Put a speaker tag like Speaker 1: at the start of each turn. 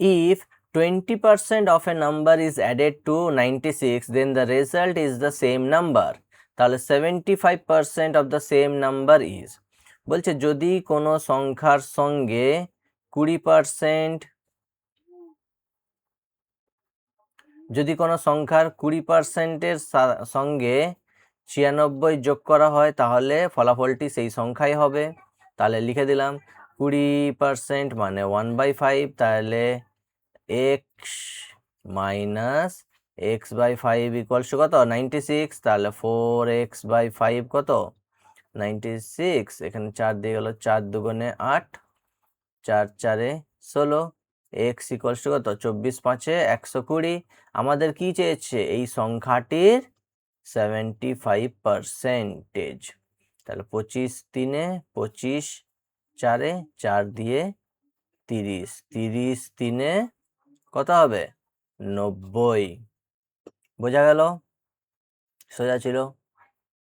Speaker 1: If 20% of a number is added to 96, then the result is the same number. তাহলে 75% of the same number is, বলছে যদি কোনো সংখ্যার সঙ্গে 20%, যদি কোনো সংখ্যার 20%-এর সঙ্গে 96 যোগ করা হয় তাহলে ফলাফলটি সেই সংখ্যাই হবে। তাহলে লিখে দিলাম 20% মানে 1/5, তাহলে x minus x/5 equals to কত 96, তাহলে 4x/5 কত 96, এখানে 4 দিয়ে গেল, 4 দুগুণে 8, 4 4-এ 16, x ইকুয়ালস টু কত 24 5-এ 120। আমাদের কি চেয়েছে এই সংখ্যাটির 75%। তাহলে 25 3-এ 25, 4-এ 4 দিয়ে 30, 30 3-এ কত হবে 90। বোঝা গেল? সোজা ছিল।